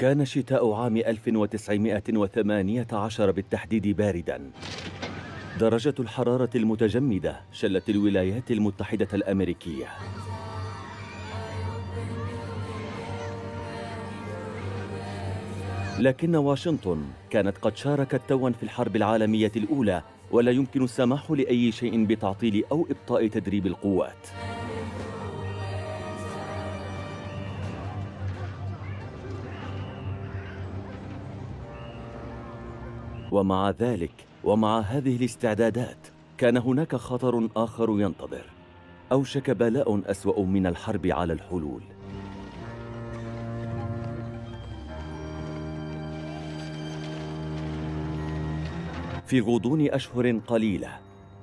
كان شتاء عام 1918 بالتحديد بارداً. درجة الحرارة المتجمدة شلت الولايات المتحدة الأمريكية. لكن واشنطن كانت قد شاركت توا في الحرب العالمية الأولى، ولا يمكن السماح لأي شيء بتعطيل أو إبطاء تدريب القوات. ومع ذلك ومع هذه الاستعدادات كان هناك خطر آخر ينتظر. أوشك بلاء أسوأ من الحرب على الحلول. في غضون أشهر قليلة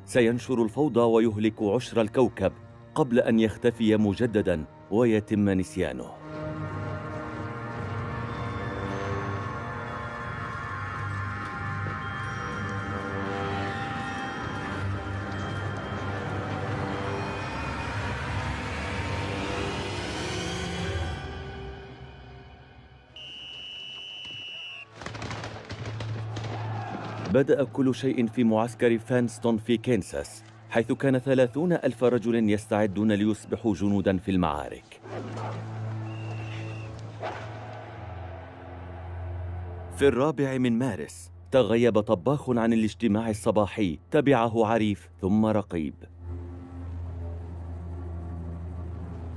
سينشر الفوضى ويهلك عشر الكوكب قبل أن يختفي مجددا ويتم نسيانه. بدأ كل شيء في معسكر فانستون في كنساس، حيث كان 30,000 رجل يستعدون ليصبحوا جنودا في المعارك. في 4 من مارس تغيب طباخ عن الاجتماع الصباحي، تبعه عريف ثم رقيب.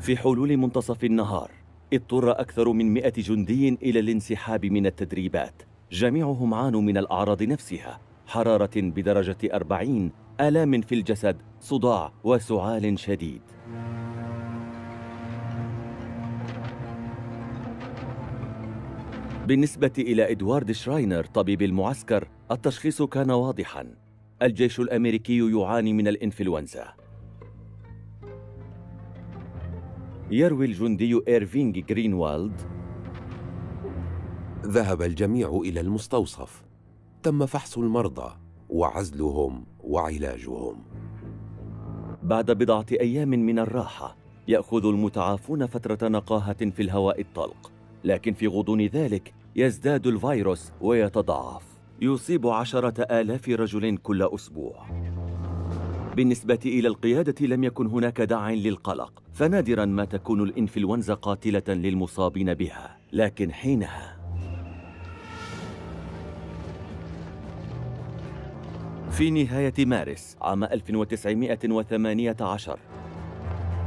في حلول منتصف النهار اضطر أكثر من 100 جندي إلى الانسحاب من التدريبات. جميعهم عانوا من الأعراض نفسها: حرارة بدرجة 40، آلام في الجسد، صداع وسعال شديد. بالنسبة إلى إدوارد شراينر طبيب المعسكر، التشخيص كان واضحاً: الجيش الأمريكي يعاني من الإنفلونزا. يروي الجندي إيرفينغ جرينوالد: ذهب الجميع إلى المستوصف، تم فحص المرضى وعزلهم وعلاجهم. بعد بضعة أيام من الراحة يأخذ المتعافون فترة نقاهة في الهواء الطلق، لكن في غضون ذلك يزداد الفيروس ويتضاعف، يصيب 10,000 رجل كل أسبوع. بالنسبة إلى القيادة لم يكن هناك داع للقلق، فنادرا ما تكون الإنفلونزا قاتلة للمصابين بها. لكن حينها في نهاية مارس عام 1918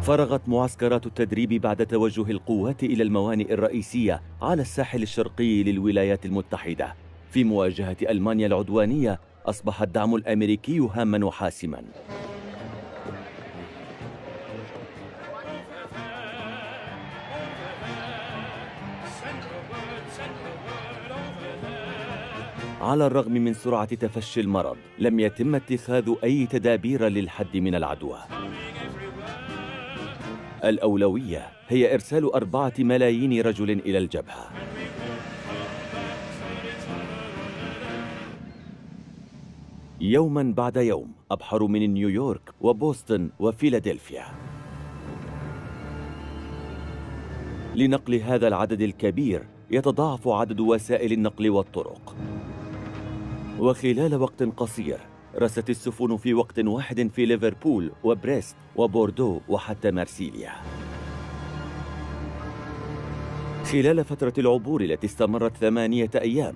فرغت معسكرات التدريب بعد توجه القوات إلى الموانئ الرئيسية على الساحل الشرقي للولايات المتحدة. في مواجهة ألمانيا العدوانية أصبح الدعم الأمريكي هاما وحاسما. على الرغم من سرعة تفشي المرض لم يتم اتخاذ أي تدابير للحد من العدوى. الأولوية هي إرسال 4 ملايين رجل إلى الجبهة. يوما بعد يوم أبحر من نيويورك وبوسطن وفيلادلفيا. لنقل هذا العدد الكبير يتضاعف عدد وسائل النقل والطرق، وخلال وقت قصير رست السفن في وقت واحد في ليفربول وبريست وبوردو وحتى مارسيليا. خلال فترة العبور التي استمرت 8 أيام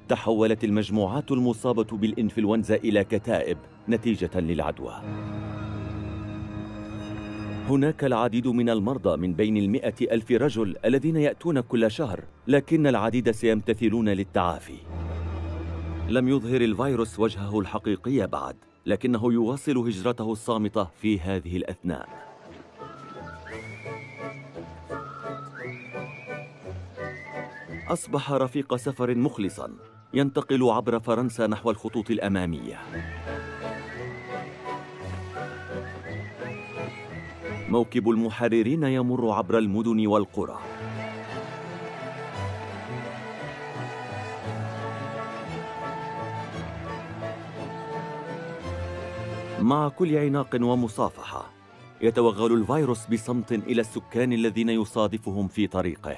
تحولت المجموعات المصابة بالإنفلونزا إلى كتائب نتيجة للعدوى. هناك العديد من المرضى من بين 100,000 رجل الذين يأتون كل شهر، لكن العديد سيمتثلون للتعافي. لم يظهر الفيروس وجهه الحقيقي بعد، لكنه يواصل هجرته الصامتة في هذه الأثناء. أصبح رفيق سفر مخلصاً ينتقل عبر فرنسا نحو الخطوط الأمامية. موكب المحررين يمر عبر المدن والقرى. مع كل عناق ومصافحة يتوغل الفيروس بصمت إلى السكان الذين يصادفهم في طريقه.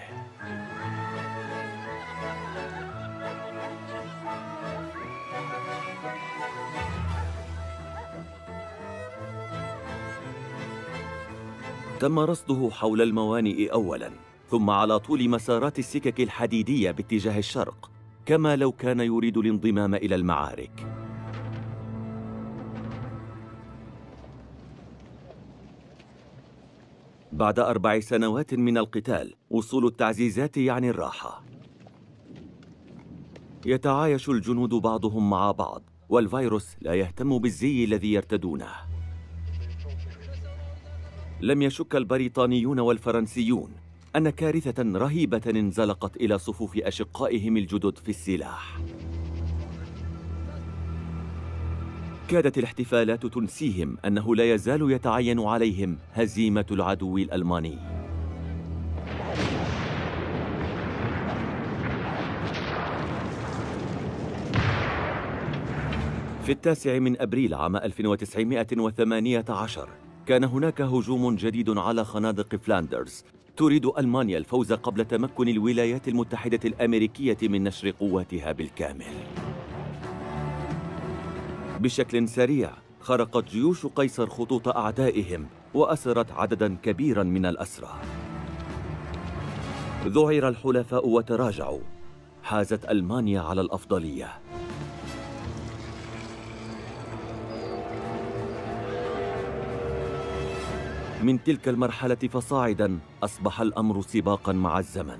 تم رصده حول الموانئ أولاً، ثم على طول مسارات السكك الحديدية باتجاه الشرق، كما لو كان يريد الانضمام إلى المعارك. بعد 4 سنوات من القتال، وصول التعزيزات يعني الراحة. يتعايش الجنود بعضهم مع بعض، والفيروس لا يهتم بالزي الذي يرتدونه. لم يشك البريطانيون والفرنسيون أن كارثة رهيبة انزلقت إلى صفوف أشقائهم الجدد في السلاح. كادت الاحتفالات تنسيهم أنه لا يزال يتعين عليهم هزيمة العدو الألماني. في 9 أبريل عام 1918 كان هناك هجوم جديد على خنادق فلاندرز. تريد ألمانيا الفوز قبل تمكن الولايات المتحدة الأمريكية من نشر قواتها بالكامل. بشكل سريع خرقت جيوش قيصر خطوط أعدائهم وأسرت عدداً كبيراً من الأسرى. ذعر الحلفاء وتراجعوا. حازت ألمانيا على الأفضلية. من تلك المرحلة فصاعداً أصبح الأمر سباقاً مع الزمن.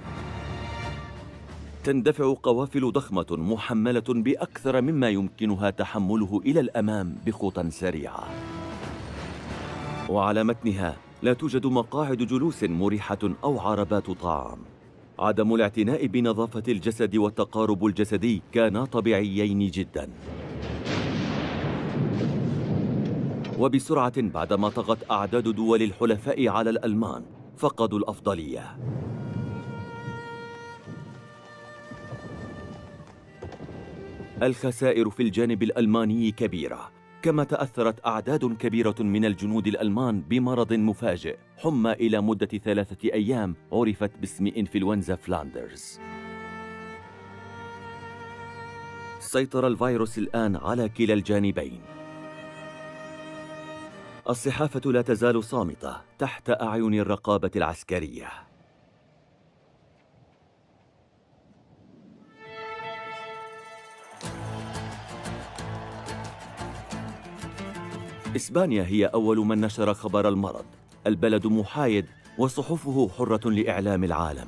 تندفع قوافل ضخمة محملة بأكثر مما يمكنها تحمله إلى الأمام بخطى سريعة، وعلى متنها لا توجد مقاعد جلوس مريحة أو عربات طعام. عدم الاعتناء بنظافة الجسد والتقارب الجسدي كانا طبيعيين جداً. وبسرعة بعدما طغت أعداد دول الحلفاء على الألمان فقدوا الأفضلية. الخسائر في الجانب الألماني كبيرة، كما تأثرت أعداد كبيرة من الجنود الألمان بمرض مفاجئ، حمى إلى مدة 3 أيام عرفت باسم إنفلونزا فلاندرز. سيطر الفيروس الآن على كلا الجانبين. الصحافة لا تزال صامتة تحت أعين الرقابة العسكرية. إسبانيا هي أول من نشر خبر المرض. البلد محايد وصحفه حرة لإعلام العالم.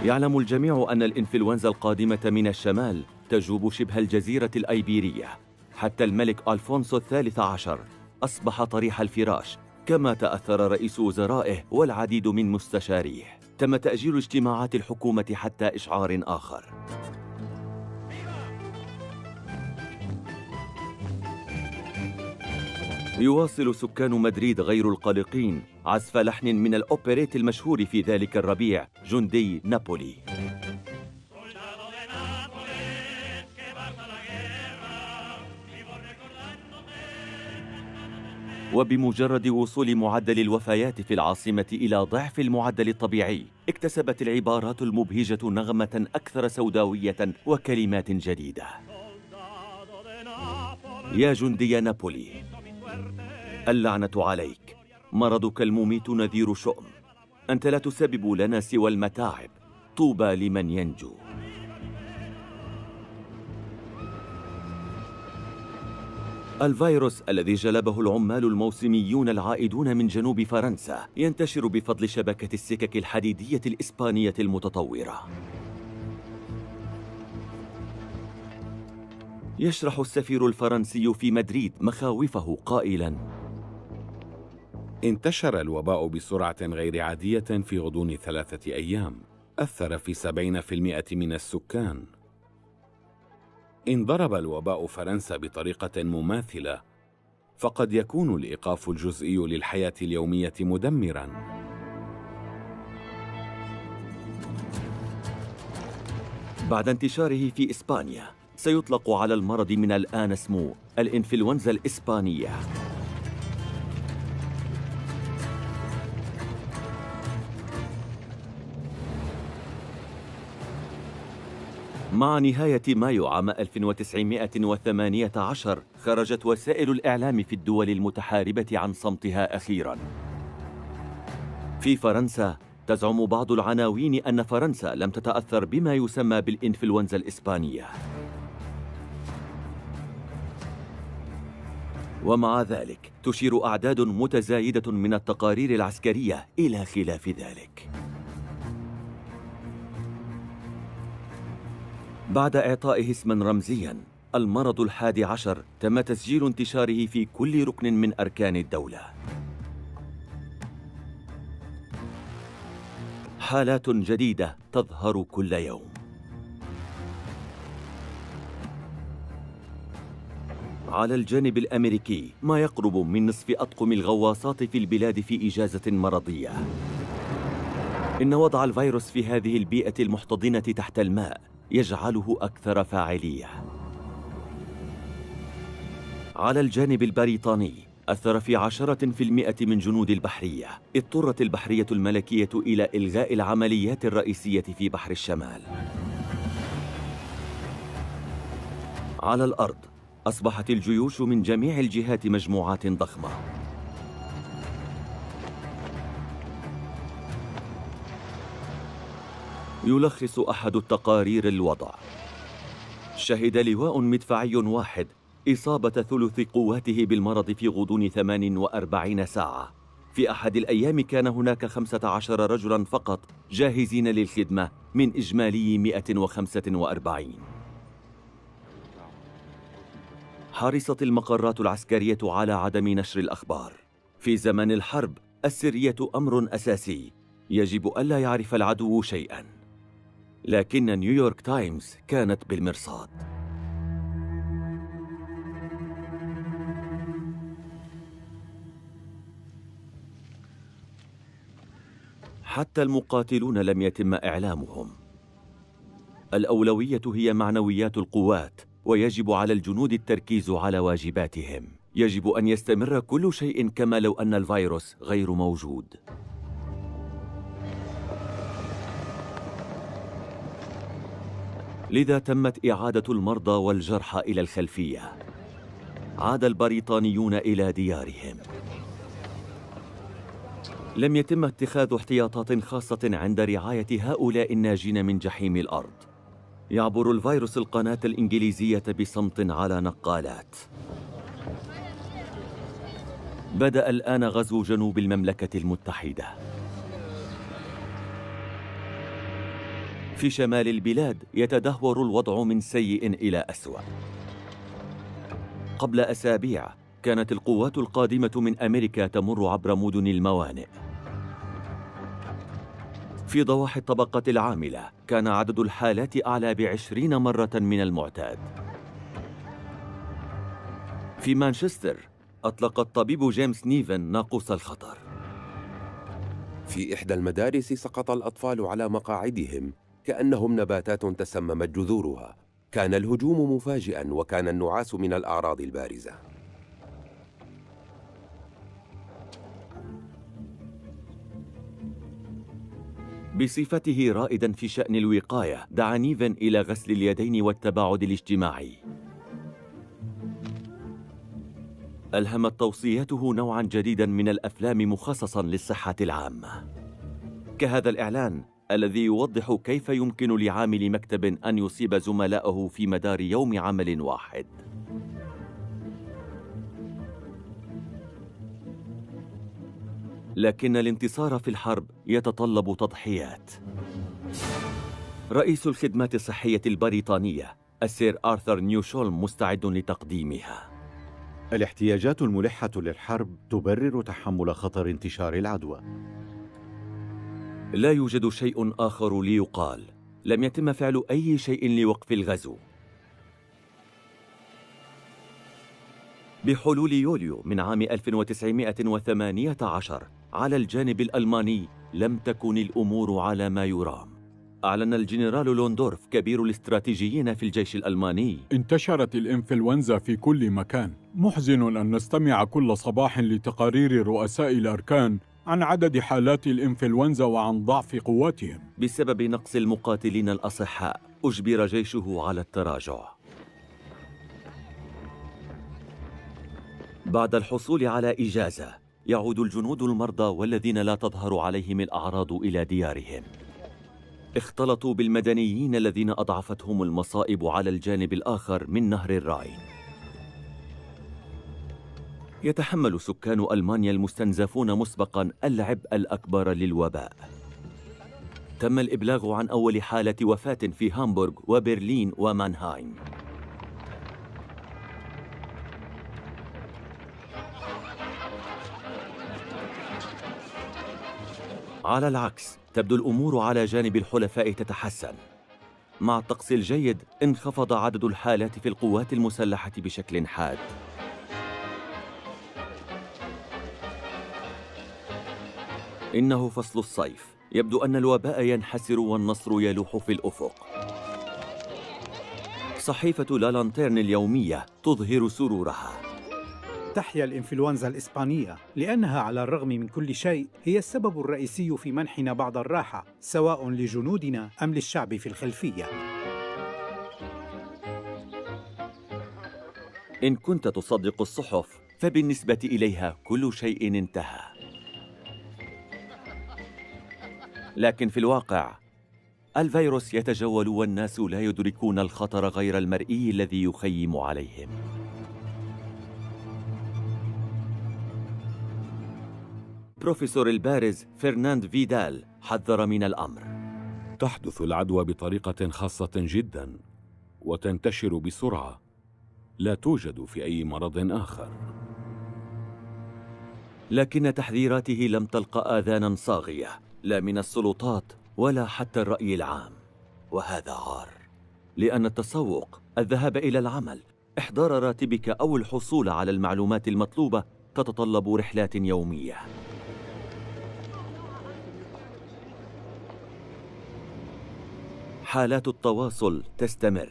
يعلم الجميع أن الإنفلونزا القادمة من الشمال تجوب شبه الجزيرة الأيبيرية. حتى الملك ألفونسو الثالث عشر أصبح طريح الفراش، كما تأثر رئيس وزرائه والعديد من مستشاريه. تم تأجيل اجتماعات الحكومة حتى إشعار آخر. يواصل سكان مدريد غير القلقين عزف لحن من الأوبريت المشهور في ذلك الربيع، جندي نابولي. وبمجرد وصول معدل الوفيات في العاصمة إلى ضعف المعدل الطبيعي، اكتسبت العبارات المبهجة نغمة أكثر سوداوية وكلمات جديدة. يا جندي نابولي، اللعنة عليك. مرضك المميت نذير شؤم. أنت لا تسبب لنا سوى المتاعب. طوبى لمن ينجو. الفيروس الذي جلبه العمال الموسميون العائدون من جنوب فرنسا ينتشر بفضل شبكة السكك الحديدية الإسبانية المتطورة. يشرح السفير الفرنسي في مدريد مخاوفه قائلاً: انتشر الوباء بسرعة غير عادية في غضون 3 أيام، أثر في 70% من السكان. إن ضرب الوباء فرنسا بطريقة مماثلة، فقد يكون الإيقاف الجزئي للحياة اليومية مدمراً. بعد انتشاره في إسبانيا، سيطلق على المرض من الآن اسمه الإنفلونزا الإسبانية. مع نهاية مايو عام 1918 خرجت وسائل الإعلام في الدول المتحاربة عن صمتها أخيراً. في فرنسا تزعم بعض العناوين أن فرنسا لم تتأثر بما يسمى بالإنفلونزا الإسبانية، ومع ذلك تشير أعداد متزايدة من التقارير العسكرية إلى خلاف ذلك. بعد إعطائه اسماً رمزياً، المرض 11 تم تسجيل انتشاره في كل ركن من أركان الدولة. حالات جديدة تظهر كل يوم. على الجانب الأمريكي ما يقرب من نصف أطقم الغواصات في البلاد في إجازة مرضية. إن وضع الفيروس في هذه البيئة المحتضنة تحت الماء يجعله أكثر فاعلية. على الجانب البريطاني أثر في 10% من جنود البحرية. اضطرت البحرية الملكية إلى إلغاء العمليات الرئيسية في بحر الشمال. على الأرض أصبحت الجيوش من جميع الجهات مجموعات ضخمة. يلخص أحد التقارير الوضع: شهد لواء مدفعي واحد إصابة ثلث قواته بالمرض في غضون 48 ساعة. في أحد الأيام كان هناك 15 رجلاً فقط جاهزين للخدمة من إجمالي 145. حرصت المقرات العسكرية على عدم نشر الأخبار. في زمن الحرب السرية أمر أساسي، يجب ألا يعرف العدو شيئاً. لكن نيويورك تايمز كانت بالمرصاد. حتى المقاتلون لم يتم إعلامهم. الأولوية هي معنويات القوات، ويجب على الجنود التركيز على واجباتهم. يجب أن يستمر كل شيء كما لو أن الفيروس غير موجود. لذا تمت إعادة المرضى والجرحى إلى الخلفية. عاد البريطانيون إلى ديارهم. لم يتم اتخاذ احتياطات خاصة عند رعاية هؤلاء الناجين من جحيم الأرض. يعبر الفيروس القناة الإنجليزية بصمت على نقالات. بدأ الآن غزو جنوب المملكة المتحدة. في شمال البلاد يتدهور الوضع من سيء إلى أسوأ. قبل أسابيع كانت القوات القادمة من أمريكا تمر عبر مدن الموانئ. في ضواحي الطبقة العاملة كان عدد الحالات أعلى ب20 مرة من المعتاد. في مانشستر أطلق الطبيب جيمس نيفن ناقوس الخطر. في إحدى المدارس سقط الأطفال على مقاعدهم كأنهم نباتات تسممت جذورها. كان الهجوم مفاجئاً، وكان النعاس من الأعراض البارزة. بصفته رائداً في شأن الوقاية، دعا نيفن إلى غسل اليدين والتباعد الاجتماعي. ألهمت توصياته نوعاً جديداً من الأفلام مخصصاً للصحة العامة، كهذا الإعلان الذي يوضح كيف يمكن لعامل مكتب أن يصيب زملائه في مدار يوم عمل واحد. لكن الانتصار في الحرب يتطلب تضحيات. رئيس الخدمات الصحية البريطانية السير آرثر نيوشولم مستعد لتقديمها. الاحتياجات الملحة للحرب تبرر تحمل خطر انتشار العدوى. لا يوجد شيء آخر ليقال. لم يتم فعل أي شيء لوقف الغزو. بحلول يوليو من عام 1918 على الجانب الألماني لم تكن الأمور على ما يرام. أعلن الجنرال لوندورف كبير الاستراتيجيين في الجيش الألماني: انتشرت الإنفلونزا في كل مكان. محزن أن نستمع كل صباح لتقارير رؤساء الأركان عن عدد حالات الإنفلونزا وعن ضعف قواتهم. بسبب نقص المقاتلين الأصحاء أجبر جيشه على التراجع. بعد الحصول على إجازة يعود الجنود المرضى والذين لا تظهر عليهم الأعراض إلى ديارهم. اختلطوا بالمدنيين الذين أضعفتهم المصائب على الجانب الآخر من نهر الراين. يتحمل سكان ألمانيا المستنزفون مسبقاً العبء الأكبر للوباء. تم الإبلاغ عن أول حالة وفاة في هامبورغ وبرلين ومانهايم. على العكس، تبدو الأمور على جانب الحلفاء تتحسن. مع الطقس الجيد انخفض عدد الحالات في القوات المسلحة بشكل حاد. إنه فصل الصيف، يبدو أن الوباء ينحسر والنصر يلوح في الأفق. صحيفة لا لانتيرن اليومية تظهر سرورها. تحيا الإنفلونزا الإسبانية لأنها على الرغم من كل شيء هي السبب الرئيسي في منحنا بعض الراحة، سواء لجنودنا أم للشعب في الخلفية. إن كنت تصدق الصحف فبالنسبة إليها كل شيء انتهى. لكن في الواقع الفيروس يتجول والناس لا يدركون الخطر غير المرئي الذي يخيم عليهم. بروفيسور البارز فرناند فيدال حذر من الأمر. تحدث العدوى بطريقة خاصة جدا وتنتشر بسرعة، لا توجد في أي مرض آخر. لكن تحذيراته لم تلقى آذانا صاغية، لا من السلطات ولا حتى الرأي العام. وهذا عار، لأن التسوق، الذهاب إلى العمل، إحضار راتبك أو الحصول على المعلومات المطلوبة تتطلب رحلات يومية. حالات التواصل تستمر.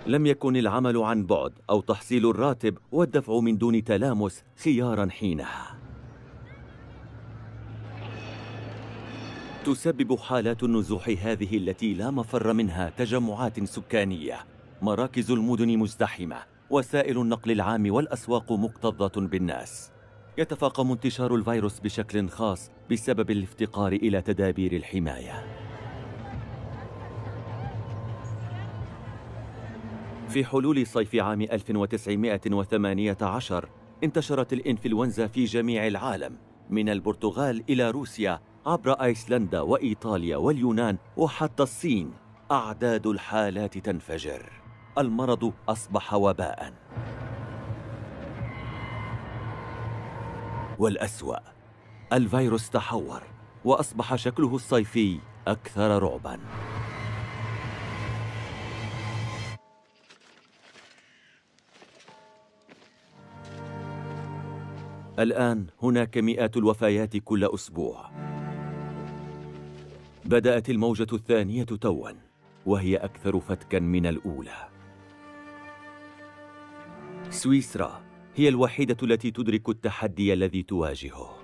لم يكن العمل عن بعد أو تحصيل الراتب والدفع من دون تلامس خياراً حينها. تسبب حالات النزوح هذه التي لا مفر منها تجمعات سكانية، مراكز المدن مزدحمة، وسائل النقل العام والأسواق مكتظة بالناس. يتفاقم انتشار الفيروس بشكل خاص بسبب الافتقار إلى تدابير الحماية. في حلول صيف عام 1918 انتشرت الإنفلونزا في جميع العالم، من البرتغال إلى روسيا، عبر أيسلندا وإيطاليا واليونان وحتى الصين. أعداد الحالات تنفجر. المرض أصبح وباءً. والأسوأ، الفيروس تحور وأصبح شكله الصيفي أكثر رعباً. الآن هناك مئات الوفيات كل أسبوع. بدأت الموجة الثانية تواً، وهي أكثر فتكاً من الأولى. سويسرا هي الوحيدة التي تدرك التحدي الذي تواجهه.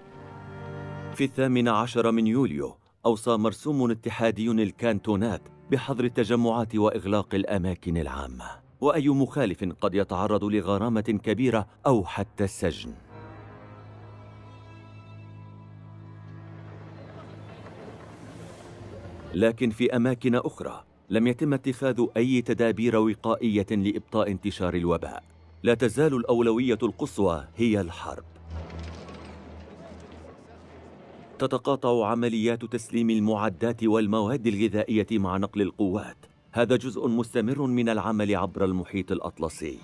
في 18 من يوليو أوصى مرسوم اتحادي الكانتونات بحظر التجمعات وإغلاق الأماكن العامة، وأي مخالف قد يتعرض لغرامة كبيرة أو حتى السجن. لكن في أماكن أخرى لم يتم اتخاذ أي تدابير وقائية لإبطاء انتشار الوباء. لا تزال الأولوية القصوى هي الحرب. تتقاطع عمليات تسليم المعدات والمواد الغذائية مع نقل القوات. هذا جزء مستمر من العمل عبر المحيط الأطلسي.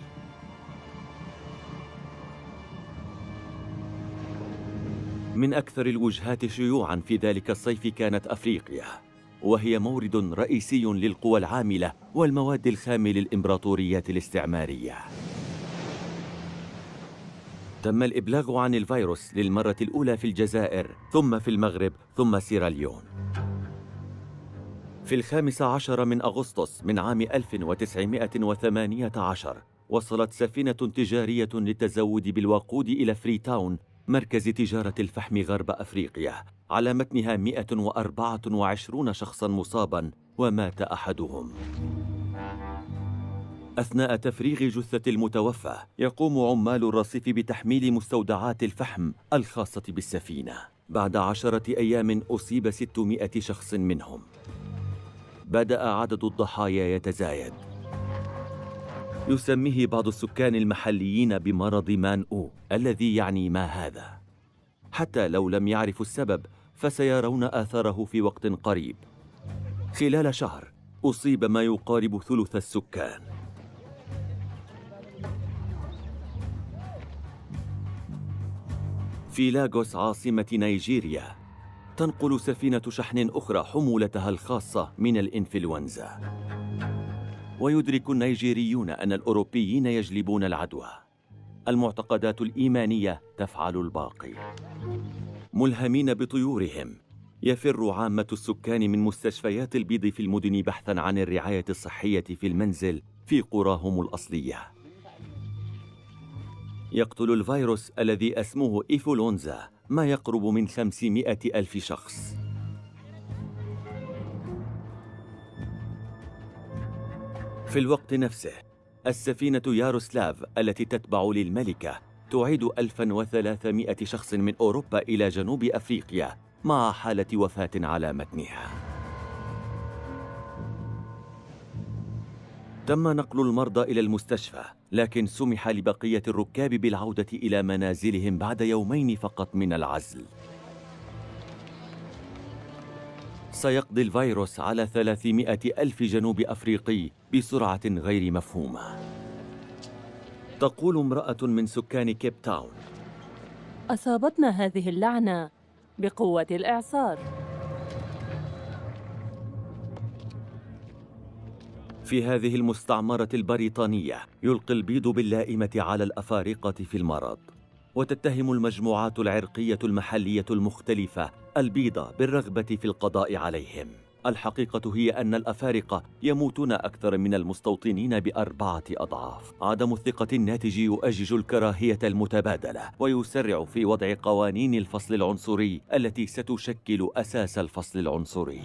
من أكثر الوجهات شيوعاً في ذلك الصيف كانت أفريقيا، وهي مورد رئيسي للقوى العاملة والمواد الخام للإمبراطوريات الاستعمارية. تم الإبلاغ عن الفيروس للمرة الأولى في الجزائر، ثم في المغرب، ثم سيراليون. في 15 من أغسطس من عام 1918 وصلت سفينة تجارية للتزود بالوقود إلى فريتاون، مركز تجارة الفحم غرب أفريقيا. على متنها 124 شخصاً مصاباً، ومات أحدهم. أثناء تفريغ جثة المتوفى يقوم عمال الرصيف بتحميل مستودعات الفحم الخاصة بالسفينة. بعد 10 أيام أصيب 600 شخص منهم. بدأ عدد الضحايا يتزايد. يسميه بعض السكان المحليين بمرض مان أو الذي يعني ما هذا. حتى لو لم يعرفوا السبب فسيرون آثاره في وقت قريب. خلال شهر أصيب ما يقارب ثلث السكان. في لاغوس عاصمة نيجيريا تنقل سفينة شحن أخرى حمولتها الخاصة من الإنفلونزا. ويدرك النيجيريون أن الأوروبيين يجلبون العدوى. المعتقدات الإيمانية تفعل الباقي. ملهمين بطيورهم يفر عامة السكان من مستشفيات البيض في المدن بحثاً عن الرعاية الصحية في المنزل في قراهم الأصلية. يقتل الفيروس الذي اسمه إنفلونزا ما يقرب من 500 ألف شخص. في الوقت نفسه السفينة ياروسلاف التي تتبع للملكة تعيد 1300 شخص من أوروبا إلى جنوب أفريقيا مع حالة وفاة على متنها. تم نقل المرضى إلى المستشفى، لكن سمح لبقية الركاب بالعودة إلى منازلهم بعد يومين فقط من العزل. سيقضي الفيروس على 300 ألف جنوب أفريقي بسرعة غير مفهومة. تقول امرأة من سكان كيب تاون: أصابتنا هذه اللعنة بقوة الإعصار. في هذه المستعمرة البريطانية يلقي البيض باللائمة على الأفارقة في المرض، وتتهم المجموعات العرقية المحلية المختلفة البيض بالرغبة في القضاء عليهم. الحقيقة هي أن الأفارقة يموتون أكثر من المستوطنين ب4 أضعاف. عدم الثقة الناتج يؤجج الكراهية المتبادلة ويسرع في وضع قوانين الفصل العنصري التي ستشكل أساس الفصل العنصري.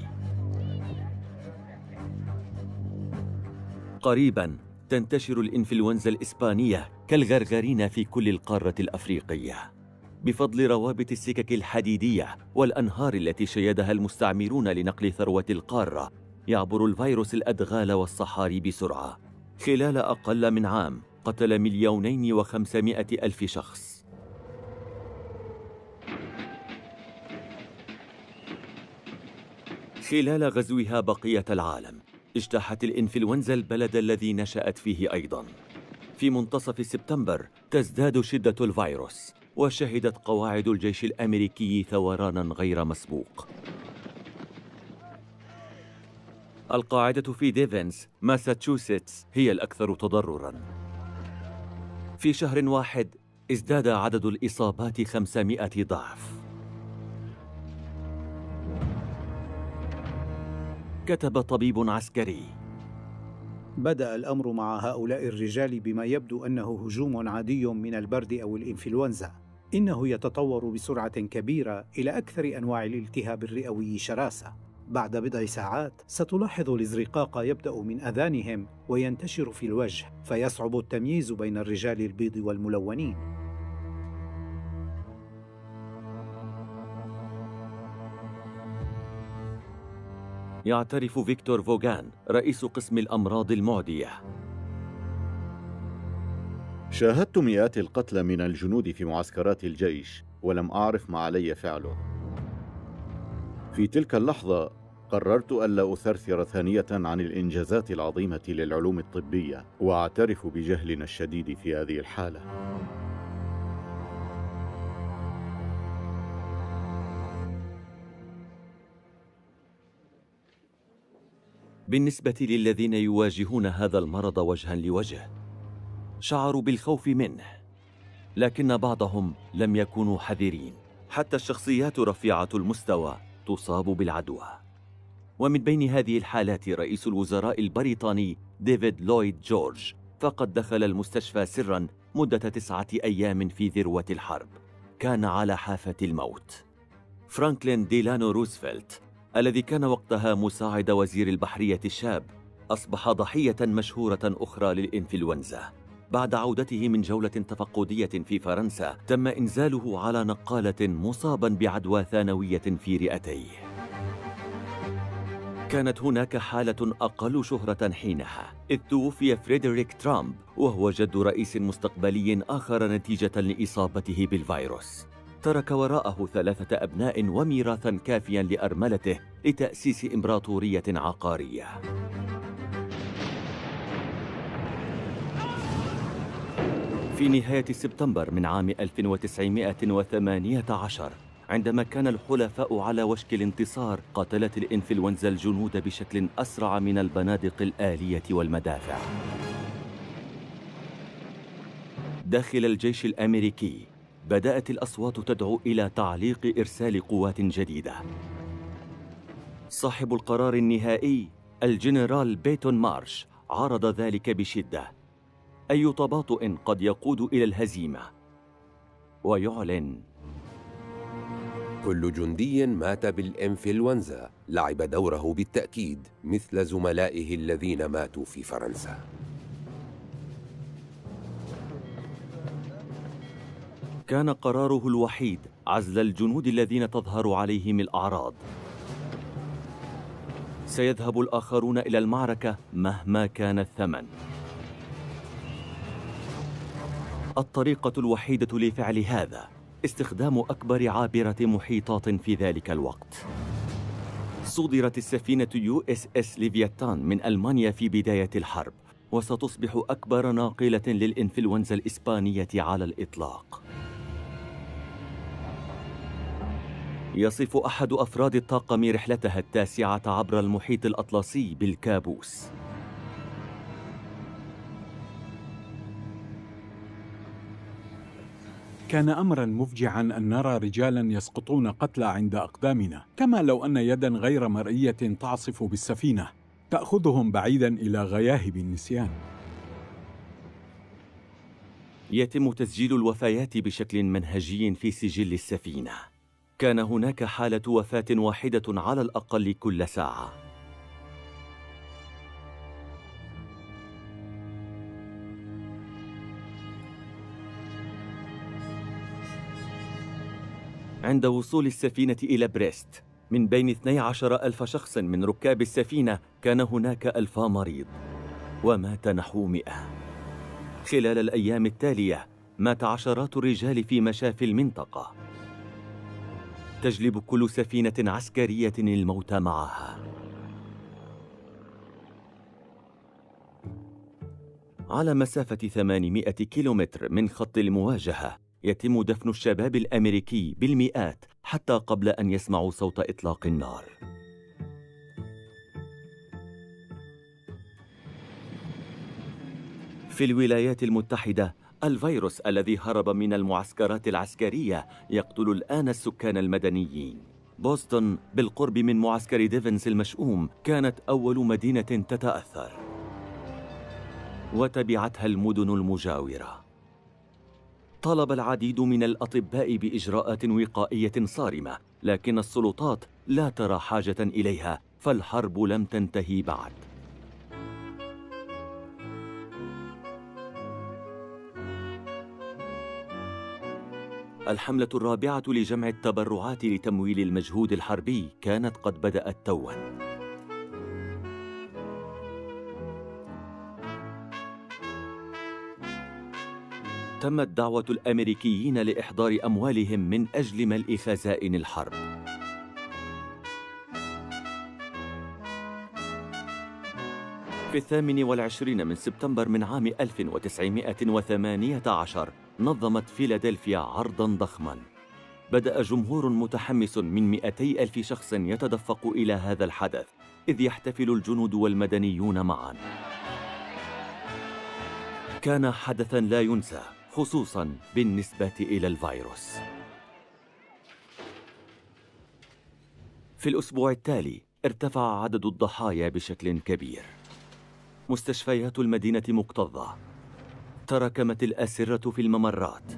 قريباً تنتشر الإنفلونزا الإسبانية كالغرغرين في كل القارة الأفريقية. بفضل روابط السكك الحديدية والأنهار التي شيدها المستعمرون لنقل ثروة القارة، يعبر الفيروس الأدغال والصحاري بسرعة. خلال أقل من عام قتل 2,500,000 شخص. خلال غزوها بقية العالم اجتاحت الإنفلونزا البلد الذي نشأت فيه أيضاً. في منتصف سبتمبر تزداد شدة الفيروس، وشهدت قواعد الجيش الأمريكي ثورانا غير مسبوق. القاعدة في ديفنس، ماساتشوستس هي الأكثر تضرراً. في شهر واحد ازداد عدد الإصابات 500 ضعف. كتب طبيب عسكري: بدأ الأمر مع هؤلاء الرجال بما يبدو أنه هجوم عادي من البرد أو الإنفلونزا. إنه يتطور بسرعة كبيرة إلى أكثر أنواع الالتهاب الرئوي شراسة. بعد بضع ساعات ستلاحظ الازرقاق يبدأ من أذانهم وينتشر في الوجه، فيصعب التمييز بين الرجال البيض والملونين. يعترف فيكتور فوغان رئيس قسم الأمراض المعدية: شاهدت مئات القتلى من الجنود في معسكرات الجيش ولم أعرف ما علي فعله. في تلك اللحظة قررت ألا أثرثر ثانية عن الإنجازات العظيمة للعلوم الطبية، وأعترف بجهلنا الشديد في هذه الحالة. بالنسبة للذين يواجهون هذا المرض وجها لوجه، شعروا بالخوف منه، لكن بعضهم لم يكونوا حذرين. حتى الشخصيات رفيعة المستوى تصاب بالعدوى. ومن بين هذه الحالات رئيس الوزراء البريطاني ديفيد لويد جورج، فقد دخل المستشفى سراً مدة 9 أيام في ذروة الحرب. كان على حافة الموت. فرانكلين ديلانو روزفلت الذي كان وقتها مساعد وزير البحرية الشاب أصبح ضحية مشهورة أخرى للإنفلونزا. بعد عودته من جولة تفقدية في فرنسا، تم إنزاله على نقالة مصابا بعدوى ثانوية في رئتيه. كانت هناك حالة أقل شهرة حينها، إذ توفي فريدريك ترامب وهو جد رئيس مستقبلي آخر نتيجة لإصابته بالفيروس. ترك وراءه 3 أبناء وميراثا كافيا لأرملته لتأسيس إمبراطورية عقارية. في نهاية سبتمبر من عام 1918، عندما كان الحلفاء على وشك الانتصار، قاتلت الإنفلونزا الجنود بشكل أسرع من البنادق الآلية والمدافع. داخل الجيش الأمريكي بدأت الأصوات تدعو إلى تعليق إرسال قوات جديدة. صاحب القرار النهائي الجنرال بيتون مارش عارض ذلك بشدة. أي تباطؤ قد يقود إلى الهزيمة، ويعلن: كل جندي مات بالإنفلونزا لعب دوره بالتأكيد مثل زملائه الذين ماتوا في فرنسا. كان قراره الوحيد عزل الجنود الذين تظهر عليهم الأعراض. سيذهب الآخرون إلى المعركة مهما كان الثمن. الطريقة الوحيدة لفعل هذا استخدام أكبر عابرة محيطات في ذلك الوقت. صدرت السفينة USS ليفياتان من ألمانيا في بداية الحرب، وستصبح أكبر ناقلة للإنفلونزا الإسبانية على الإطلاق. يصف أحد أفراد الطاقم رحلتها التاسعة عبر المحيط الأطلسي بالكابوس. كان أمراً مفجعاً أن نرى رجالاً يسقطون قتلى عند أقدامنا، كما لو أن يداً غير مرئية تعصف بالسفينة تأخذهم بعيداً إلى غياهب النسيان. يتم تسجيل الوفيات بشكل منهجي في سجل السفينة. كان هناك حالة وفاة واحدة على الأقل كل ساعة. عند وصول السفينة إلى بريست، من بين 12,000 شخص من ركاب السفينة كان هناك 1000 مريض، ومات نحو 100. خلال الأيام التالية مات عشرات الرجال في مشافي المنطقة. تجلب كل سفينة عسكرية الموت معها. على مسافة 800 كيلومتر من خط المواجهة يتم دفن الشباب الأمريكي بالمئات حتى قبل أن يسمعوا صوت إطلاق النار. في الولايات المتحدة، الفيروس الذي هرب من المعسكرات العسكرية يقتل الآن السكان المدنيين. بوسطن بالقرب من معسكر ديفنز المشؤوم كانت أول مدينة تتأثر، وتبعتها المدن المجاورة. طلب العديد من الأطباء بإجراءات وقائية صارمة، لكن السلطات لا ترى حاجة إليها، فالحرب لم تنتهي بعد. الحملة الرابعة لجمع التبرعات لتمويل المجهود الحربي كانت قد بدأت توًا. تمت دعوة الأمريكيين لإحضار أموالهم من أجل ملء خزائن الحرب. في 28 من سبتمبر من عام 1918 نظمت فيلادلفيا عرضاً ضخماً. بدأ جمهور متحمس من 200,000 شخص يتدفق إلى هذا الحدث، إذ يحتفل الجنود والمدنيون معاً. كان حدثاً لا ينسى، خصوصاً بالنسبة إلى الفيروس. في الأسبوع التالي ارتفع عدد الضحايا بشكل كبير. مستشفيات المدينة مكتظة، تراكمت الأسرة في الممرات.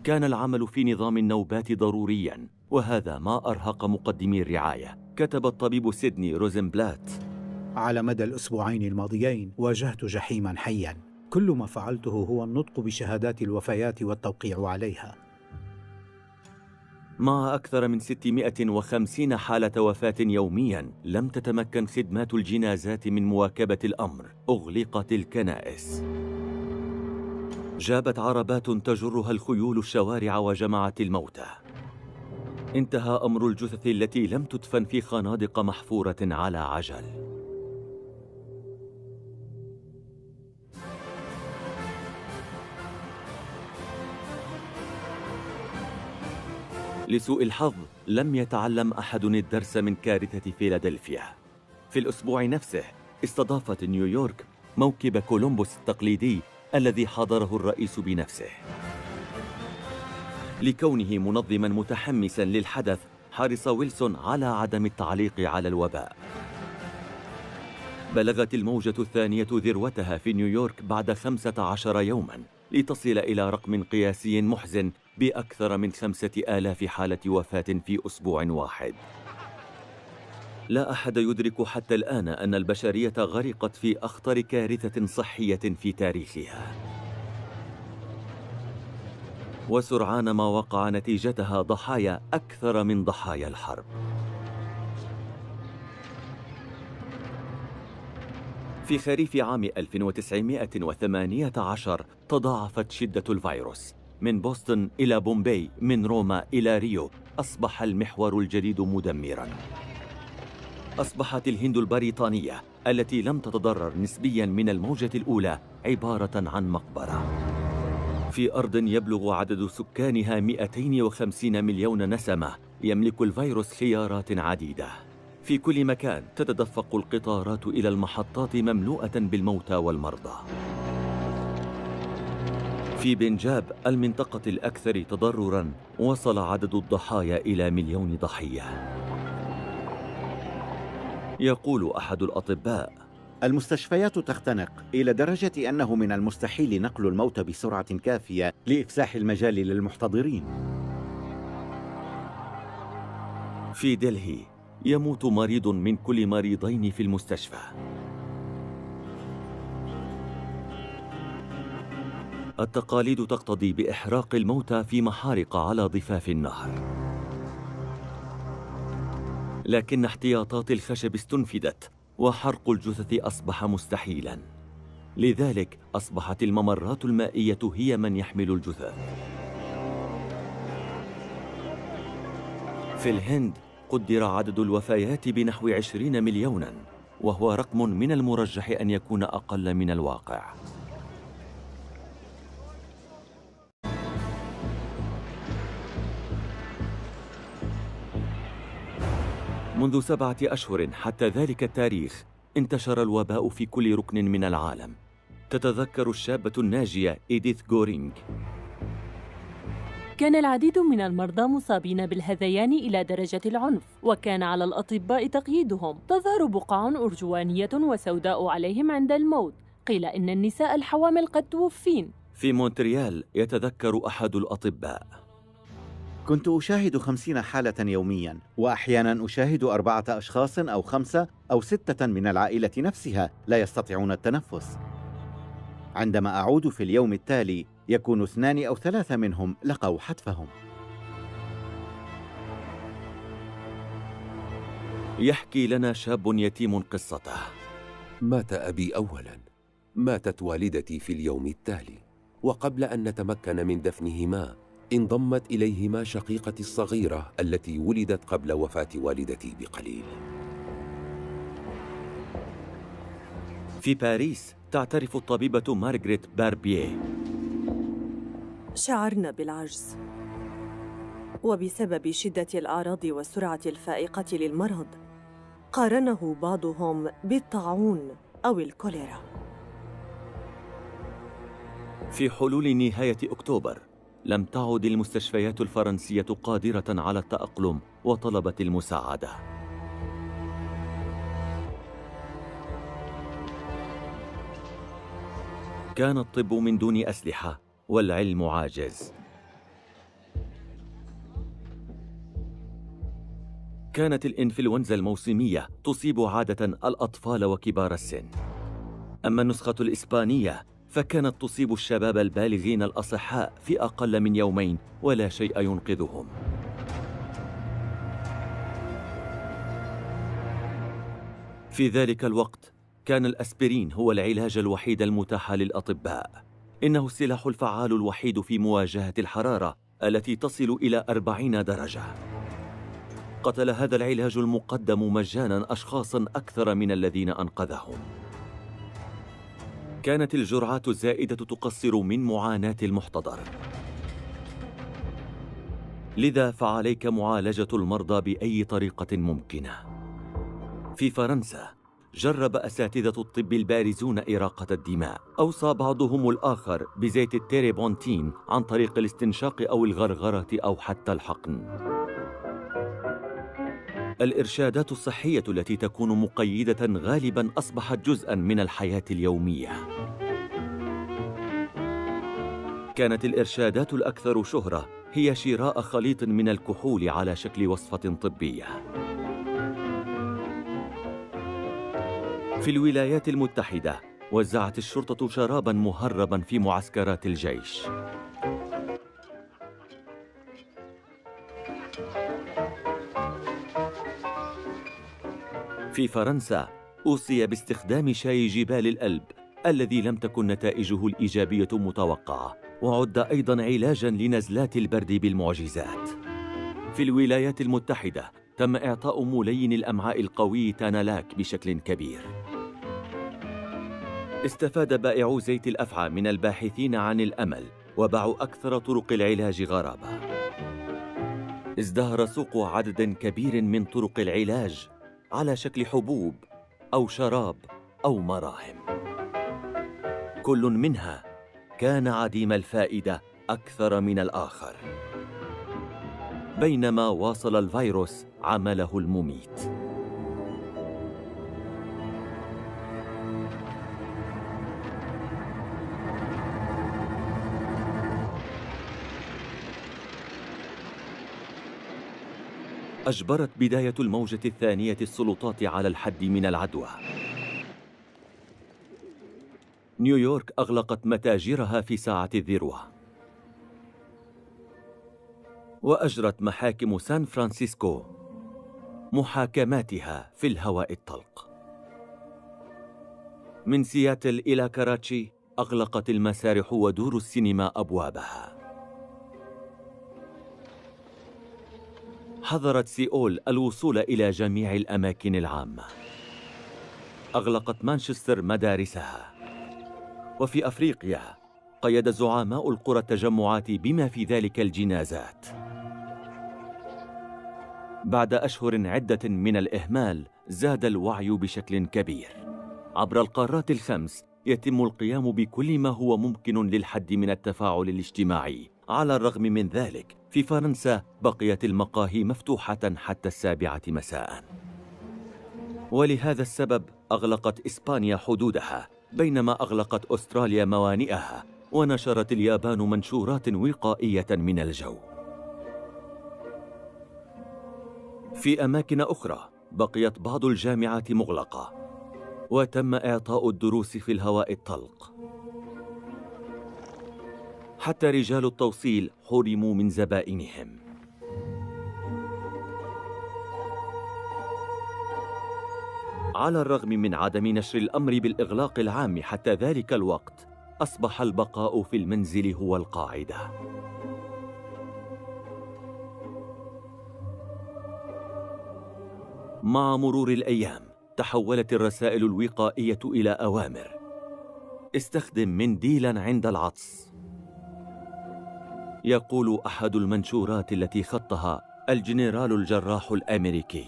كان العمل في نظام النوبات ضرورياً، وهذا ما أرهق مقدمي الرعاية. كتب الطبيب سيدني روزنبلات: على مدى الأسبوعين الماضيين واجهت جحيما حيا. كل ما فعلته هو النطق بشهادات الوفيات والتوقيع عليها. مع أكثر من 650 حالة وفاة يومياً، لم تتمكن خدمات الجنازات من مواكبة الأمر. أغلقت الكنائس، جابت عربات تجرها الخيول الشوارع وجمعت الموتى. انتهى أمر الجثث التي لم تدفن في خنادق محفورة على عجل. لسوء الحظ لم يتعلم أحد الدرس من كارثة فيلادلفيا. في الأسبوع نفسه استضافت نيويورك موكب كولومبوس التقليدي الذي حضره الرئيس بنفسه. لكونه منظما متحمسا للحدث، حرص ويلسون على عدم التعليق على الوباء. بلغت الموجة الثانية ذروتها في نيويورك بعد 15 يوما، لتصل إلى رقم قياسي محزن بأكثر من 5000 حالة وفاة في أسبوع واحد. لا أحد يدرك حتى الآن أن البشرية غرقت في أخطر كارثة صحية في تاريخها، وسرعان ما وقع نتيجتها ضحايا أكثر من ضحايا الحرب. في خريف عام 1918 تضاعفت شدة الفيروس. من بوسطن إلى بومباي، من روما إلى ريو، أصبح المحور الجديد مدمراً. أصبحت الهند البريطانية التي لم تتضرر نسبياً من الموجة الأولى عبارة عن مقبرة في أرض يبلغ عدد سكانها 250 مليون نسمة. يملك الفيروس خيارات عديدة. في كل مكان تتدفق القطارات إلى المحطات مملوءة بالموتى والمرضى. في بنجاب، المنطقة الأكثر تضرراً، وصل عدد الضحايا إلى 1,000,000 ضحية. يقول أحد الأطباء: المستشفيات تختنق إلى درجة أنه من المستحيل نقل الموت بسرعة كافية لإفساح المجال للمحتضرين. في دلهي يموت مريض من كل مريضين في المستشفى. التقاليد تقتضي بإحراق الموتى في محارق على ضفاف النهر، لكن احتياطات الخشب استنفدت وحرق الجثث أصبح مستحيلاً. لذلك أصبحت الممرات المائية هي من يحمل الجثث. في الهند قدر عدد الوفيات بنحو 20 مليوناً، وهو رقم من المرجح أن يكون أقل من الواقع. منذ 7 أشهر حتى ذلك التاريخ انتشر الوباء في كل ركن من العالم. تتذكر الشابة الناجية إيديث غورينغ: كان العديد من المرضى مصابين بالهذيان إلى درجة العنف، وكان على الأطباء تقييدهم. تظهر بقع أرجوانية وسوداء عليهم عند الموت. قيل إن النساء الحوامل قد توفين. في مونتريال يتذكر أحد الأطباء: كنت أشاهد 50 حالة يومياً، وأحياناً أشاهد 4 أشخاص أو 5 أو 6 من العائلة نفسها لا يستطيعون التنفس. عندما أعود في اليوم التالي يكون 2 أو 3 منهم لقوا حتفهم. يحكي لنا شاب يتيم قصته: مات أبي أولاً، ماتت والدتي في اليوم التالي، وقبل أن نتمكن من دفنهما انضمت إليهما شقيقتي الصغيرة التي ولدت قبل وفاة والدتي بقليل. في باريس تعترف الطبيبة مارغريت باربيه: شعرنا بالعجز، وبسبب شدة الأعراض والسرعة الفائقة للمرض قارنه بعضهم بالطاعون أو الكوليرا. في حلول نهاية أكتوبر لم تعد المستشفيات الفرنسية قادرة على التأقلم، وطلبت المساعدة. كان الطب من دون أسلحة والعلم عاجز. كانت الإنفلونزا الموسمية تصيب عادة الأطفال وكبار السن، أما النسخة الإسبانية فكانت تصيب الشباب البالغين الأصحاء في أقل من يومين ولا شيء ينقذهم. في ذلك الوقت كان الأسبرين هو العلاج الوحيد المتاح للأطباء. إنه السلاح الفعال الوحيد في مواجهة الحرارة التي تصل إلى 40 درجة. قتل هذا العلاج المقدم مجاناً أشخاصاً أكثر من الذين أنقذهم. كانت الجرعات الزائدة تقصر من معاناة المحتضر، لذا فعليك معالجة المرضى بأي طريقة ممكنة. في فرنسا جرب أساتذة الطب البارزون إراقة الدماء. أوصى بعضهم الآخر بزيت التيريبونتين عن طريق الاستنشاق أو الغرغرة أو حتى الحقن. الإرشادات الصحية التي تكون مقيدة غالباً أصبحت جزءاً من الحياة اليومية. كانت الإرشادات الأكثر شهرة هي شراء خليط من الكحول على شكل وصفة طبية. في الولايات المتحدة وزعت الشرطة شراباً مهرباً في معسكرات الجيش. في فرنسا أوصي باستخدام شاي جبال الألب الذي لم تكن نتائجه الإيجابية متوقعة، وعد أيضاً علاجاً لنزلات البرد بالمعجزات. في الولايات المتحدة تم إعطاء ملين الأمعاء القوي تانالاك بشكل كبير. استفاد بائعو زيت الأفعى من الباحثين عن الأمل وباعوا أكثر طرق العلاج غرابة. ازدهر سوق عدد كبير من طرق العلاج على شكل حبوب أو شراب أو مراهم، كل منها كان عديم الفائدة أكثر من الآخر، بينما واصل الفيروس عمله المميت. أجبرت بداية الموجة الثانية السلطات على الحد من العدوى. نيويورك أغلقت متاجرها في ساعة الذروة، وأجرت محاكم سان فرانسيسكو محاكماتها في الهواء الطلق. من سياتل إلى كراتشي أغلقت المسارح ودور السينما أبوابها. حظرت سيول الوصول إلى جميع الأماكن العامة. أغلقت مانشستر مدارسها. وفي أفريقيا قيد زعماء القرى التجمعات بما في ذلك الجنازات. بعد أشهر عدة من الإهمال زاد الوعي بشكل كبير. عبر القارات الخمس يتم القيام بكل ما هو ممكن للحد من التفاعل الاجتماعي. على الرغم من ذلك في فرنسا بقيت المقاهي مفتوحة حتى 7 مساء. ولهذا السبب أغلقت إسبانيا حدودها، بينما أغلقت أستراليا موانئها، ونشرت اليابان منشورات وقائية من الجو. في أماكن أخرى بقيت بعض الجامعات مغلقة، وتم إعطاء الدروس في الهواء الطلق. حتى رجال التوصيل حرموا من زبائنهم. على الرغم من عدم نشر الأمر بالإغلاق العام حتى ذلك الوقت، أصبح البقاء في المنزل هو القاعدة. مع مرور الأيام تحولت الرسائل الوقائية إلى أوامر. استخدم منديلاً عند العطس. يقول أحد المنشورات التي خطها الجنرال الجراح الأمريكي: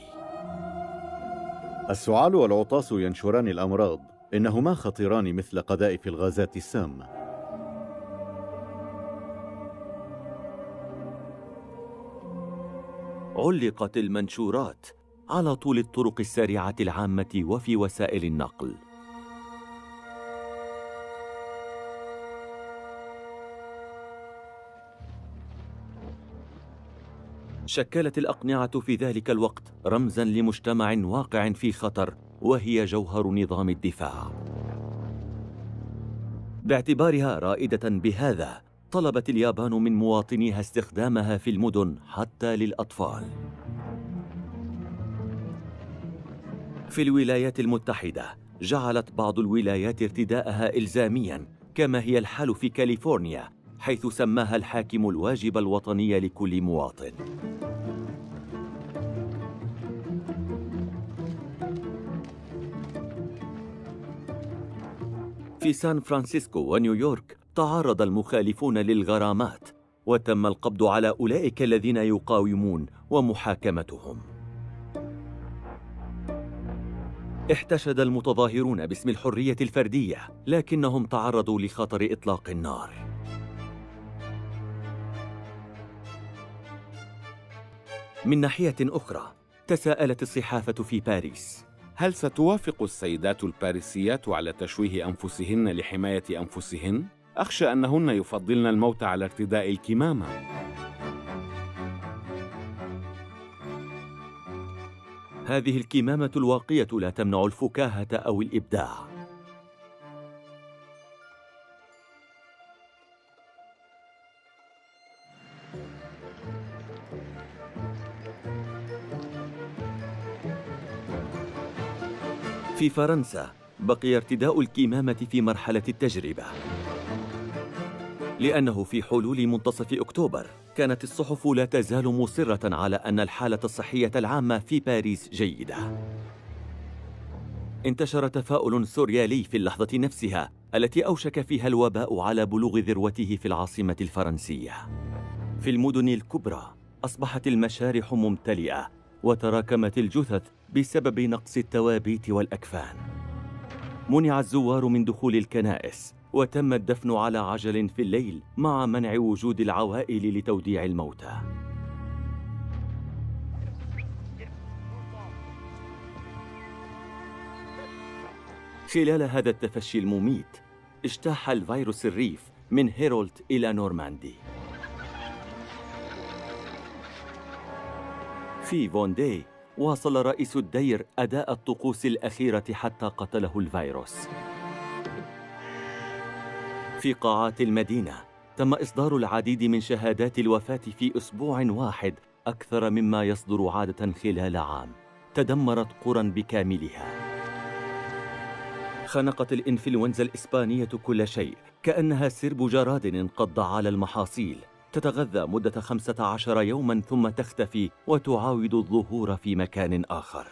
السعال والعطاس ينشران الأمراض، إنهما خطيران مثل قذائف الغازات السامة. علقت المنشورات على طول الطرق السريعة العامة وفي وسائل النقل. شكلت الأقنعة في ذلك الوقت رمزاً لمجتمع واقع في خطر، وهي جوهر نظام الدفاع. باعتبارها رائدة بهذا، طلبت اليابان من مواطنيها استخدامها في المدن حتى للأطفال. في الولايات المتحدة جعلت بعض الولايات ارتداءها إلزامياً، كما هي الحال في كاليفورنيا، حيث سماها الحاكم الواجب الوطني لكل مواطن. في سان فرانسيسكو ونيويورك تعرض المخالفون للغرامات، وتم القبض على أولئك الذين يقاومون ومحاكمتهم. احتشد المتظاهرون باسم الحرية الفردية، لكنهم تعرضوا لخطر إطلاق النار. من ناحية أخرى، تساءلت الصحافة في باريس: هل ستوافق السيدات الباريسيات على تشويه أنفسهن لحماية أنفسهن؟ أخشى أنهن يفضلن الموت على ارتداء الكمامة. هذه الكمامة الواقية لا تمنع الفكاهة أو الإبداع. في فرنسا بقي ارتداء الكمامة في مرحلة التجربة، لأنه في حلول منتصف أكتوبر كانت الصحف لا تزال مصرة على أن الحالة الصحية العامة في باريس جيدة. انتشر تفاؤل سوريالي في اللحظة نفسها التي أوشك فيها الوباء على بلوغ ذروته في العاصمة الفرنسية. في المدن الكبرى أصبحت المشارح ممتلئة، وتراكمت الجثث بسبب نقص التوابيت والأكفان. منع الزوار من دخول الكنائس، وتم الدفن على عجل في الليل مع منع وجود العوائل لتوديع الموتى. خلال هذا التفشي المميت اجتاح الفيروس الريف من هيرولت إلى نورماندي. في فوندي واصل رئيس الدير أداء الطقوس الأخيرة حتى قتله الفيروس. في قاعات المدينة تم إصدار العديد من شهادات الوفاة في أسبوع واحد، أكثر مما يصدر عادة خلال عام. تدمرت قرى بكاملها. خنقت الإنفلونزا الإسبانية كل شيء، كأنها سرب جراد انقض على المحاصيل، تتغذى مدة 15 يوماً ثم تختفي وتعاود الظهور في مكان آخر.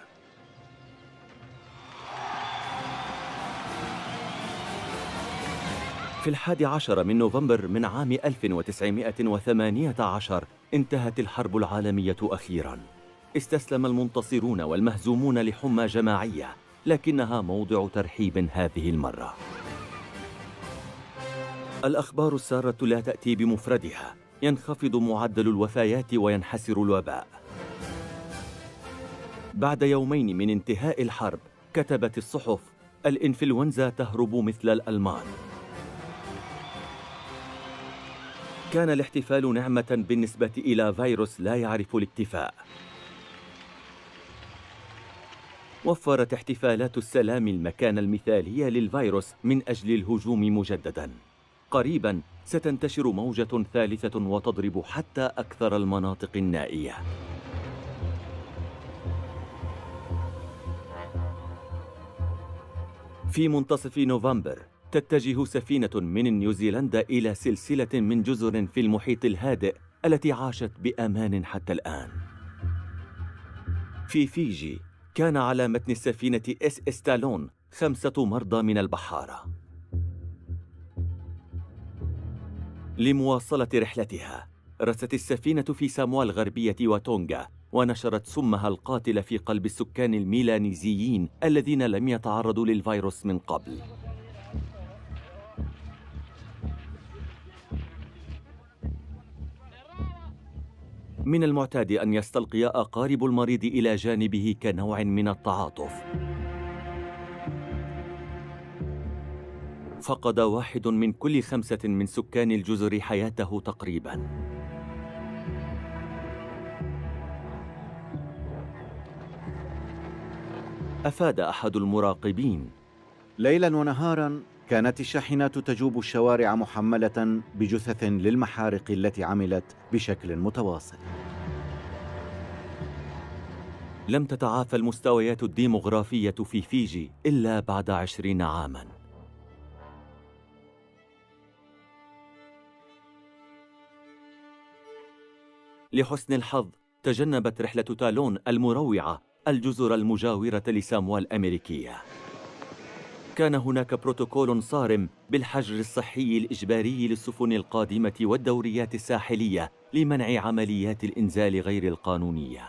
في 11 من نوفمبر من عام 1918 انتهت الحرب العالمية أخيراً. استسلم المنتصرون والمهزومون لحمى جماعية، لكنها موضع ترحيب هذه المرة. الأخبار السارة لا تأتي بمفردها. ينخفض معدل الوفيات وينحسر الوباء. بعد يومين من انتهاء الحرب كتبت الصحف: الإنفلونزا تهرب مثل الألمان. كان الاحتفال نعمة بالنسبة إلى فيروس لا يعرف الاكتفاء. وفرت احتفالات السلام المكان المثالي للفيروس من أجل الهجوم مجدداً. قريباً ستنتشر موجة ثالثة وتضرب حتى أكثر المناطق النائية. في منتصف نوفمبر تتجه سفينة من نيوزيلندا إلى سلسلة من جزر في المحيط الهادئ التي عاشت بأمان حتى الآن. في فيجي كان على متن السفينة اس تالون 5 مرضى من البحارة. لمواصلة رحلتها رست السفينة في ساموا الغربية وتونغا، ونشرت سمها القاتل في قلب السكان الميلانيزيين الذين لم يتعرضوا للفيروس من قبل. من المعتاد أن يستلقي أقارب المريض إلى جانبه كنوع من التعاطف. فقد 1 من كل 5 من سكان الجزر حياته تقريباً. أفاد أحد المراقبين: ليلاً ونهاراً كانت الشاحنات تجوب الشوارع محملة بجثث للمحارق التي عملت بشكل متواصل. لم تتعافى المستويات الديمغرافية في فيجي إلا بعد 20 عاماً. لحسن الحظ تجنبت رحلة تالون المروعة الجزر المجاورة لساموا الأمريكية. كان هناك بروتوكول صارم بالحجر الصحي الإجباري للسفن القادمة والدوريات الساحلية لمنع عمليات الإنزال غير القانونية.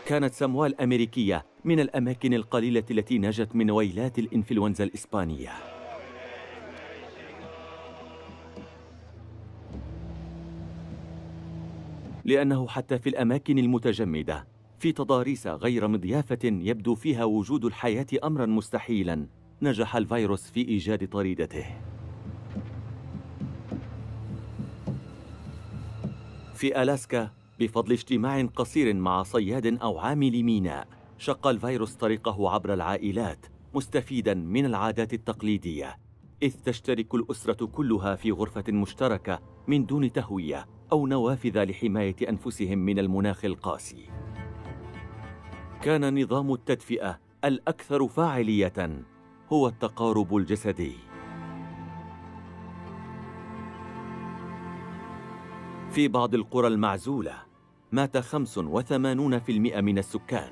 كانت ساموا الأمريكية من الأماكن القليلة التي نجت من ويلات الإنفلونزا الإسبانية. لأنه حتى في الأماكن المتجمدة في تضاريس غير مضيافة يبدو فيها وجود الحياة أمراً مستحيلاً، نجح الفيروس في إيجاد طريدته. في ألاسكا بفضل اجتماع قصير مع صياد أو عامل ميناء شق الفيروس طريقه عبر العائلات مستفيداً من العادات التقليدية، إذ تشترك الأسرة كلها في غرفة مشتركة من دون تهوية أو نوافذ لحماية أنفسهم من المناخ القاسي. كان نظام التدفئة الأكثر فاعلية هو التقارب الجسدي. في بعض القرى المعزولة مات 85% من السكان.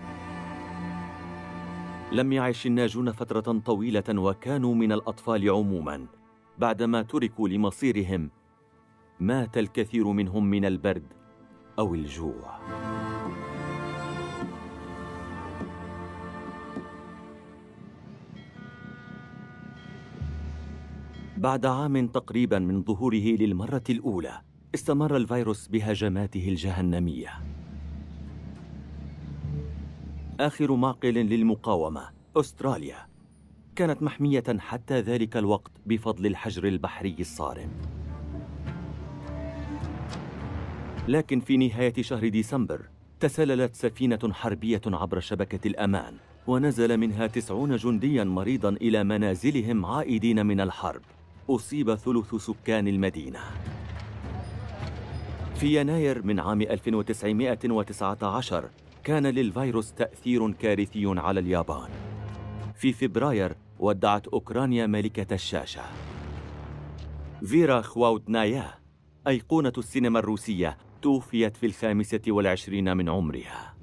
لم يعش الناجون فترة طويلة وكانوا من الأطفال عموماً. بعدما تركوا لمصيرهم مات الكثير منهم من البرد أو الجوع. بعد عام تقريباً من ظهوره للمرة الأولى استمر الفيروس بهجماته الجهنمية. آخر معقل للمقاومة أستراليا كانت محمية حتى ذلك الوقت بفضل الحجر البحري الصارم. لكن في نهاية شهر ديسمبر تسللت سفينة حربية عبر شبكة الأمان ونزل منها 90 جندياً مريضاً إلى منازلهم عائدين من الحرب. أصيب ثلث سكان المدينة. في يناير من عام 1919 كان للفيروس تأثير كارثي على اليابان. في فبراير ودعت أوكرانيا ملكة الشاشة. فيرا خواوتنايا أيقونة السينما الروسية توفيت في 25 من عمرها.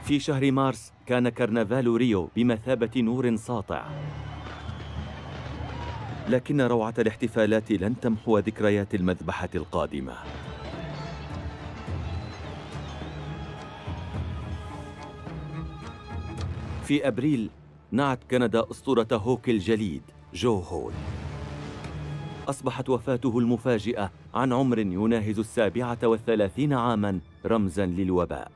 في شهر مارس كان كرنفال ريو بمثابة نور ساطع، لكن روعة الاحتفالات لن تمحو ذكريات المذبحة القادمة. في أبريل نعت كندا أسطورة هوك الجليد جو هول. أصبحت وفاته المفاجئة عن عمر يناهز 37 عاماً رمزاً للوباء.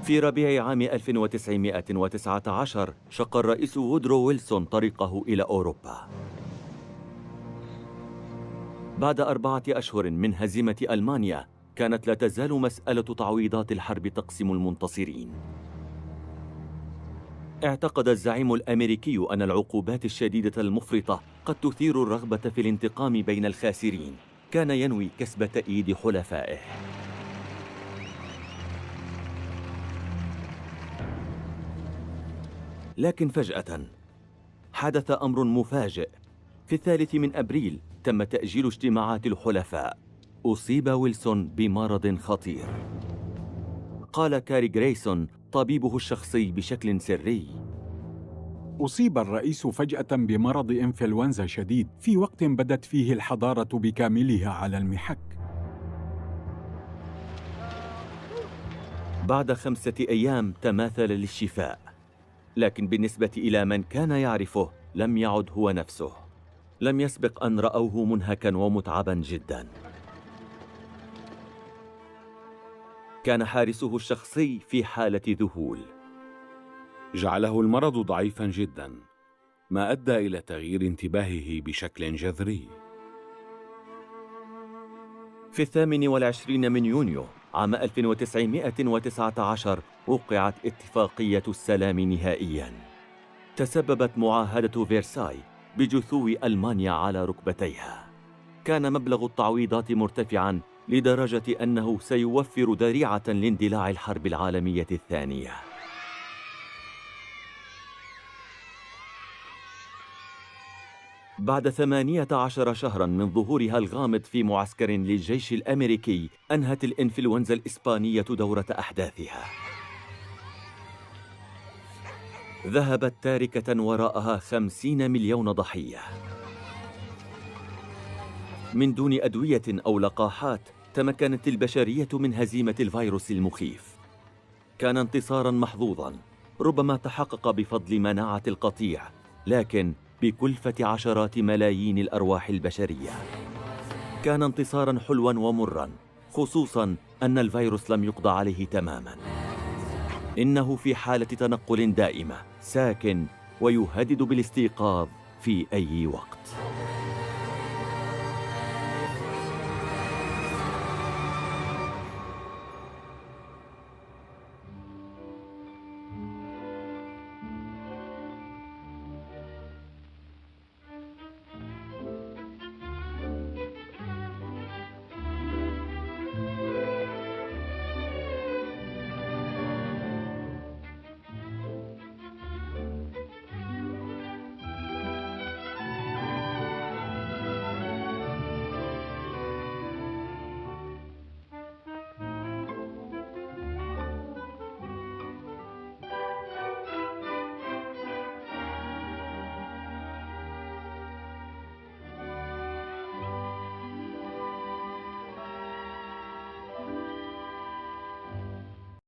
في ربيع عام 1919 شق الرئيس وودرو ويلسون طريقه إلى أوروبا. بعد 4 أشهر من هزيمة ألمانيا كانت لا تزال مسألة تعويضات الحرب تقسم المنتصرين. اعتقد الزعيم الأمريكي أن العقوبات الشديدة المفرطة قد تثير الرغبة في الانتقام بين الخاسرين. كان ينوي كسب تأييد حلفائه. لكن فجأة حدث أمر مفاجئ. في 3 من أبريل تم تأجيل اجتماعات الحلفاء. أصيب ويلسون بمرض خطير. قال كاري غريسون طبيبه الشخصي بشكل سري: أصيب الرئيس فجأة بمرض إنفلونزا شديد في وقت بدت فيه الحضارة بكاملها على المحك. بعد 5 أيام تماثل للشفاء، لكن بالنسبة إلى من كان يعرفه لم يعد هو نفسه. لم يسبق أن رأوه منهكا ومتعبا جدا. كان حارسه الشخصي في حالة ذهول. جعله المرض ضعيفا جدا. ما أدى إلى تغيير انتباهه بشكل جذري. في 28 من يونيو عام 1919 وقعت اتفاقية السلام نهائياً. تسببت معاهدة فيرساي بجثو ألمانيا على ركبتيها. كان مبلغ التعويضات مرتفعاً لدرجة أنه سيوفر ذريعة لاندلاع الحرب العالمية الثانية. بعد 18 شهراً من ظهورها الغامض في معسكر للجيش الأمريكي، أنهت الإنفلونزا الإسبانية دورة أحداثها. ذهبت تاركة وراءها 50 مليون ضحية. من دون أدوية أو لقاحات تمكنت البشرية من هزيمة الفيروس المخيف. كان انتصاراً محظوظاً، ربما تحقق بفضل مناعة القطيع، لكن بكلفة عشرات ملايين الأرواح البشرية. كان انتصاراً حلواً ومراً، خصوصاً أن الفيروس لم يقضى عليه تماماً. إنه في حالة تنقل دائمة، ساكن ويهدد بالاستيقاظ في أي وقت.